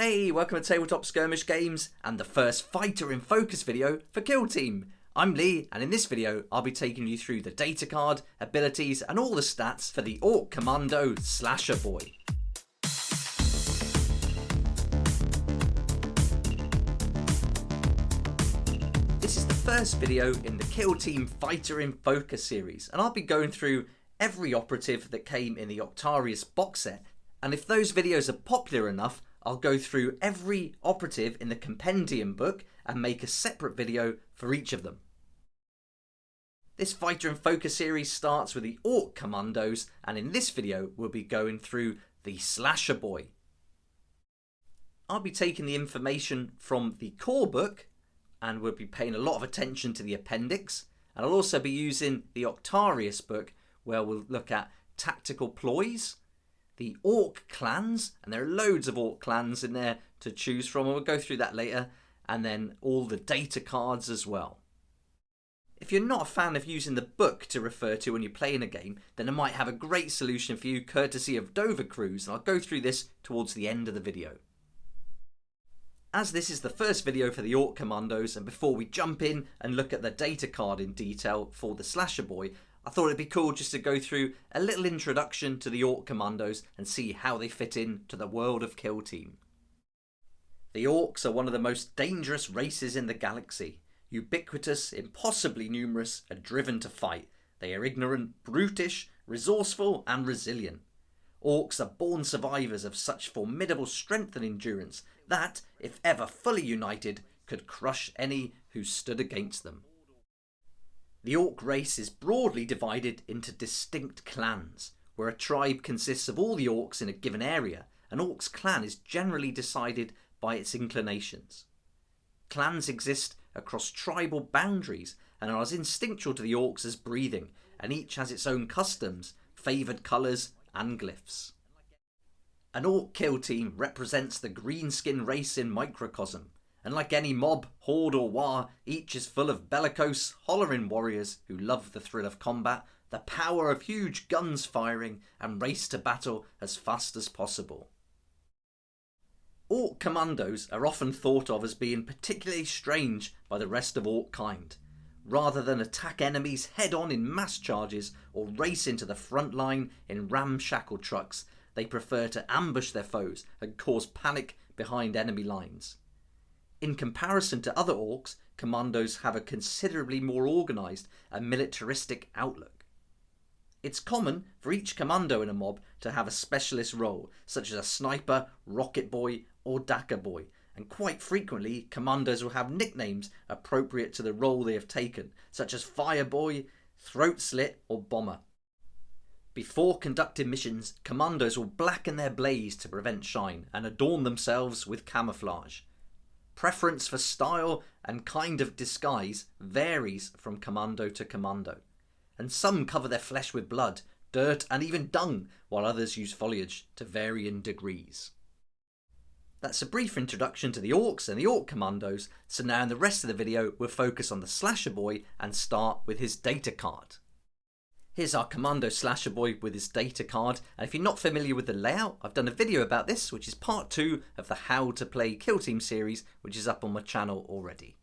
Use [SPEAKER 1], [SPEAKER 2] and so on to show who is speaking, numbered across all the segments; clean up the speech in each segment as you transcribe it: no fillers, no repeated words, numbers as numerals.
[SPEAKER 1] Hey, welcome to Tabletop Skirmish Games and the first Fighter in Focus video for Kill Team. I'm Lee, and in this video I'll be taking you through the data card, abilities and all the stats for the Orc Commando Slasher Boy. This is the first video in the Kill Team Fighter in Focus series, and I'll be going through every operative that came in the Octarius box set, and if those videos are popular enough, I'll go through every operative in the compendium book and make a separate video for each of them. This Fighter in Focus series starts with the Orc Commandos, and in this video we'll be going through the Slasher Boy. I'll be taking the information from the core book and we'll be paying a lot of attention to the appendix, and I'll also be using the Octarius book where we'll look at tactical ploys, the Orc clans, and there are loads of Orc clans in there to choose from, and we'll go through that later, and then all the data cards as well. If you're not a fan of using the book to refer to when you're playing a game, then I might have a great solution for you courtesy of Dovah Kruz, and I'll go through this towards the end of the video. As this is the first video for the Orc Commandos, and before we jump in and look at the data card in detail for the Slasher Boy, I thought it'd be cool just to go through a little introduction to the Orc Commandos and see how they fit in to the world of Kill Team. The Orcs are one of the most dangerous races in the galaxy. Ubiquitous, impossibly numerous, and driven to fight. They are ignorant, brutish, resourceful and resilient. Orcs are born survivors of such formidable strength and endurance that, if ever fully united, could crush any who stood against them. The Orc race is broadly divided into distinct clans, where a tribe consists of all the Orcs in a given area. An Orc's clan is generally decided by its inclinations. Clans exist across tribal boundaries and are as instinctual to the Orcs as breathing, and each has its own customs, favoured colours and glyphs. An Orc kill team represents the greenskin race in microcosm. And like any mob, horde or war, each is full of bellicose, hollering warriors who love the thrill of combat, the power of huge guns firing, and race to battle as fast as possible. Orc Commandos are often thought of as being particularly strange by the rest of Orc kind. Rather than attack enemies head-on in mass charges or race into the front line in ramshackle trucks, they prefer to ambush their foes and cause panic behind enemy lines. In comparison to other Orcs, Commandos have a considerably more organised and militaristic outlook. It's common for each Commando in a mob to have a specialist role, such as a sniper, rocket boy or Datacard boy, and quite frequently Commandos will have nicknames appropriate to the role they have taken, such as fire boy, throat slit or bomber. Before conducting missions, Commandos will blacken their blaze to prevent shine and adorn themselves with camouflage. Preference for style and kind of disguise varies from commando to commando, and some cover their flesh with blood, dirt and even dung, while others use foliage to varying degrees. That's a brief introduction to the Orcs and the Orc Commandos, so now in the rest of the video we'll focus on the Slasher Boy and start with his data card. Here's our Commando Slasher Boy with his data card, and if you're not familiar with the layout, I've done a video about this, which is part 2 of the How to Play Kill Team series, which is up on my channel already.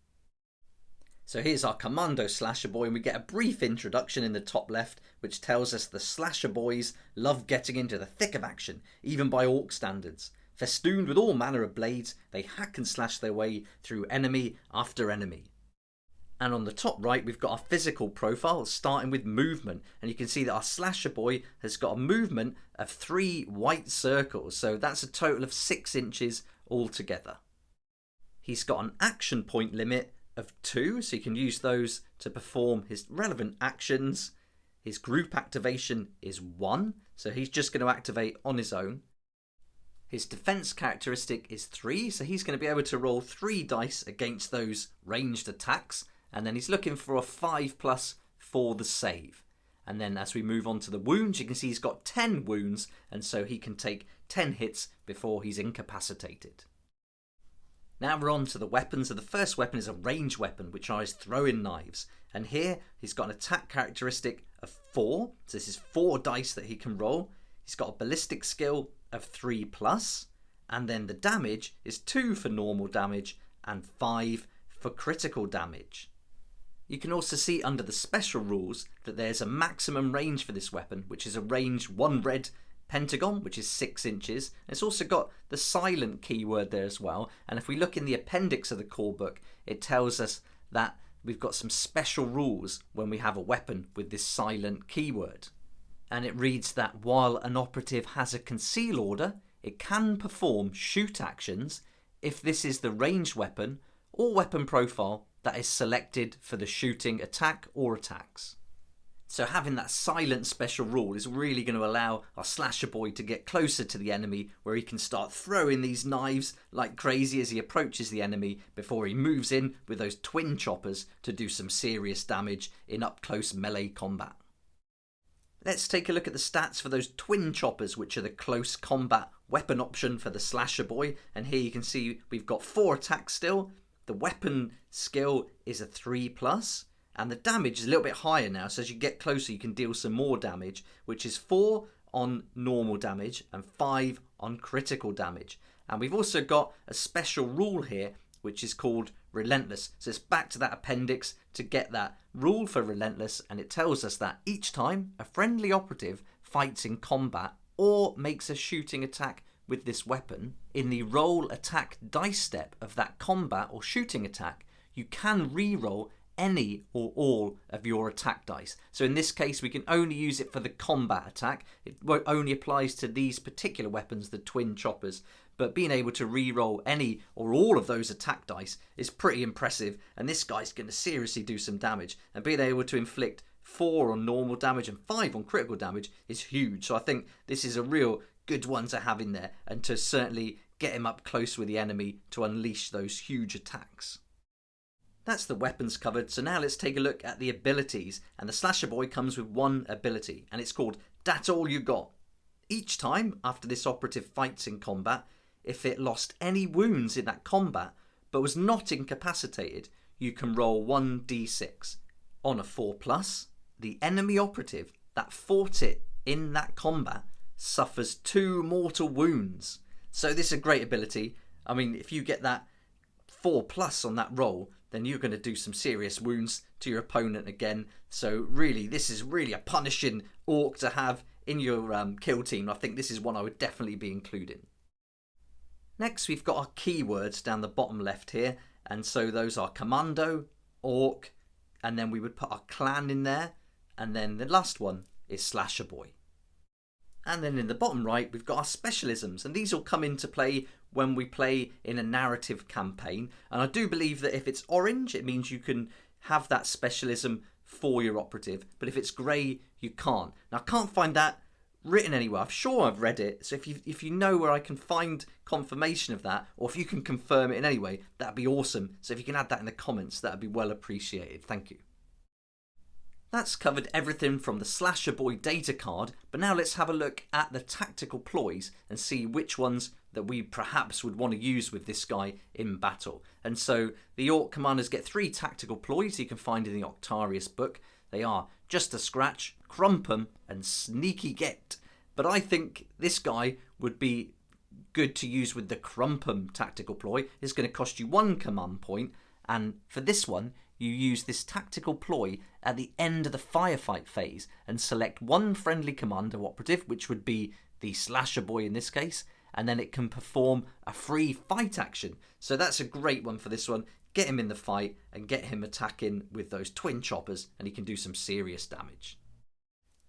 [SPEAKER 1] So here's our Commando Slasher Boy, and we get a brief introduction in the top left, which tells us the Slasher Boys love getting into the thick of action, even by Orc standards. Festooned with all manner of blades, they hack and slash their way through enemy after enemy. And on the top right we've got our physical profile starting with movement, and you can see that our Slasher Boy has got a movement of 3 white circles, so that's a total of 6 inches altogether. He's got an action point limit of 2, so you can use those to perform his relevant actions. His group activation is 1, so he's just going to activate on his own. His defense characteristic is 3, so he's going to be able to roll 3 dice against those ranged attacks. And then he's looking for a 5+ for the save. And then as we move on to the wounds, you can see he's got 10 wounds, and so he can take 10 hits before he's incapacitated. Now we're on to the weapons, and the first weapon is a ranged weapon, which are his throwing knives. And here he's got an attack characteristic of 4, so this is 4 dice that he can roll. He's got a ballistic skill of 3+, And then the damage is 2 for normal damage and 5 for critical damage. You can also see under the special rules that there's a maximum range for this weapon, which is a range 1 red pentagon, which is 6 inches. It's also got the silent keyword there as well. And if we look in the appendix of the core book, it tells us that we've got some special rules when we have a weapon with this silent keyword. And it reads that while an operative has a conceal order, it can perform shoot actions if this is the ranged weapon or weapon profile that is selected for the shooting attack or attacks. So having that silent special rule is really going to allow our Slasher Boy to get closer to the enemy, where he can start throwing these knives like crazy as he approaches the enemy before he moves in with those twin choppers to do some serious damage in up close melee combat. Let's take a look at the stats for those twin choppers, which are the close combat weapon option for the Slasher Boy. And here you can see we've got 4 attacks still. The weapon skill is a 3+, and the damage is a little bit higher now. So as you get closer, you can deal some more damage, which is 4 on normal damage and 5 on critical damage. And we've also got a special rule here, which is called Relentless. So it's back to that appendix to get that rule for Relentless, and it tells us that each time a friendly operative fights in combat or makes a shooting attack with this weapon, in the roll attack dice step of that combat or shooting attack, you can re-roll any or all of your attack dice. So in this case, we can only use it for the combat attack. It only applies to these particular weapons, the twin choppers. But being able to re-roll any or all of those attack dice is pretty impressive. And this guy's going to seriously do some damage. And being able to inflict 4 on normal damage and 5 on critical damage is huge. So I think this is a real good one to have in there, and to certainly get him up close with the enemy to unleash those huge attacks. That's the weapons covered, so now let's take a look at the abilities. And the Slasher Boy comes with 1 ability, and it's called That's All You Got. Each time after this operative fights in combat, if it lost any wounds in that combat but was not incapacitated, you can roll 1d6. On a 4+, the enemy operative that fought it in that combat suffers 2 mortal wounds. So this is a great ability. I mean, if you get that 4+ on that roll, then you're going to do some serious wounds to your opponent again. So really, this is really a punishing orc to have in your kill team. I think this is one I would definitely be including. Next, we've got our keywords down the bottom left here. And so those are Commando, Orc, and then we would put our clan in there. And then the last one is Slasher Boy. And then in the bottom right, we've got our specialisms, and these will come into play when we play in a narrative campaign. And I do believe that if it's orange, it means you can have that specialism for your operative, but if it's grey, you can't. Now, I can't find that written anywhere. I'm sure I've read it, so if you know where I can find confirmation of that, or if you can confirm it in any way, that'd be awesome. So if you can add that in the comments, that'd be well appreciated. Thank you. That's covered everything from the Slasher Boy data card, but now let's have a look at the tactical ploys and see which ones that we perhaps would want to use with this guy in battle. And so the Orc Commanders get 3 tactical ploys you can find in the Octarius book. They are Just a Scratch, Crump 'em, and Sneaky Get. But I think this guy would be good to use with the Crump 'em tactical ploy. It's going to cost you 1 command point, and for this one, you use this tactical ploy at the end of the firefight phase and select 1 friendly commander operative, which would be the Slasher Boy in this case, and then it can perform a free fight action. So that's a great one for this one. Get him in the fight and get him attacking with those twin choppers, and he can do some serious damage.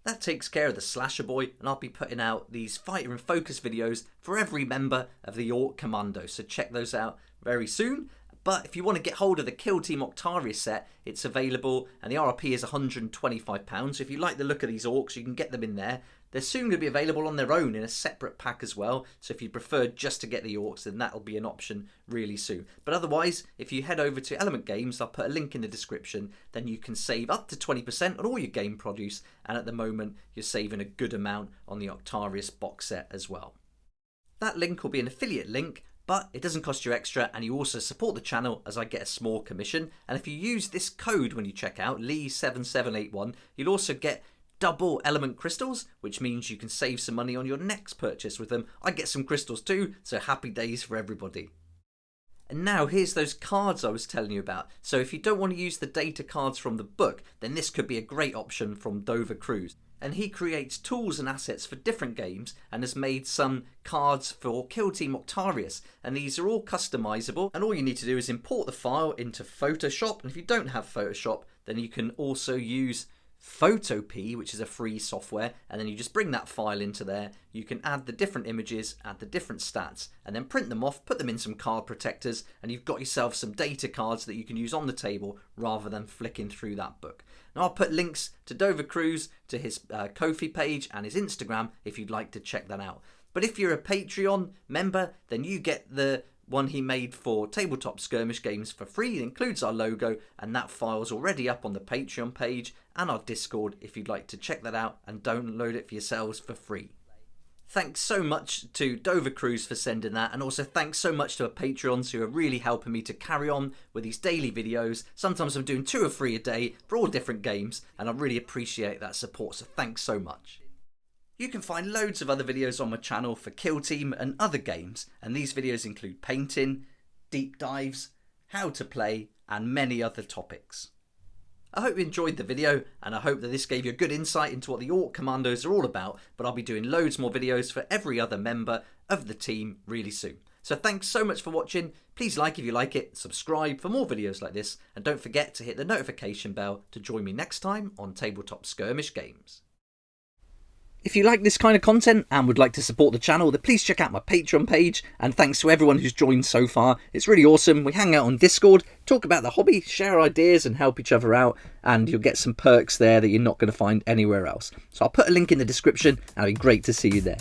[SPEAKER 1] That takes care of the Slasher Boy, and I'll be putting out these fighter and focus videos for every member of the Orc Commando, so check those out very soon. But if you want to get hold of the Kill Team Octarius set, it's available, and the RRP is £125. So if you like the look of these orcs, you can get them in there. They're soon going to be available on their own in a separate pack as well. So if you prefer just to get the orcs, then that'll be an option really soon. But otherwise, if you head over to Element Games, I'll put a link in the description, then you can save up to 20% on all your game produce. And at the moment, you're saving a good amount on the Octarius box set as well. That link will be an affiliate link, but it doesn't cost you extra, and you also support the channel as I get a small commission. And if you use this code when you check out, Lee7781, you'll also get double element crystals, which means you can save some money on your next purchase with them. I get some crystals too, so happy days for everybody. And now here's those cards I was telling you about. So if you don't want to use the data cards from the book, then this could be a great option from Dovah Kruz. And he creates tools and assets for different games and has made some cards for Kill Team Octarius. And these are all customizable, and all you need to do is import the file into Photoshop. And if you don't have Photoshop, then you can also use Photopea, which is a free software, and then you just bring that file into there. You can add the different images, add the different stats, and then print them off, put them in some card protectors, and you've got yourself some data cards that you can use on the table rather than flicking through that book. Now I'll put links to Dovah Kruz, to his Ko-fi page and his Instagram if you'd like to check that out. But if you're a Patreon member, then you get the one he made for tabletop skirmish games for free. It includes our logo, and that file's already up on the Patreon page and our Discord if you'd like to check that out and download it for yourselves for free. Thanks so much to Dovah Kruz for sending that, and also thanks so much to our Patreons who are really helping me to carry on with these daily videos. Sometimes I'm doing 2 or 3 a day for all different games, and I really appreciate that support, so thanks so much. You can find loads of other videos on my channel for Kill Team and other games, and these videos include painting, deep dives, how to play, and many other topics. I hope you enjoyed the video, and I hope that this gave you a good insight into what the Orc Commandos are all about, but I'll be doing loads more videos for every other member of the team really soon. So thanks so much for watching. Please like if you like it, subscribe for more videos like this, and don't forget to hit the notification bell to join me next time on Tabletop Skirmish Games. If you like this kind of content and would like to support the channel, then please check out my Patreon page, and thanks to everyone who's joined so far. It's really awesome. We hang out on Discord, talk about the hobby, share ideas and help each other out, and you'll get some perks there that you're not going to find anywhere else. So I'll put a link in the description, and it'd be great to see you there.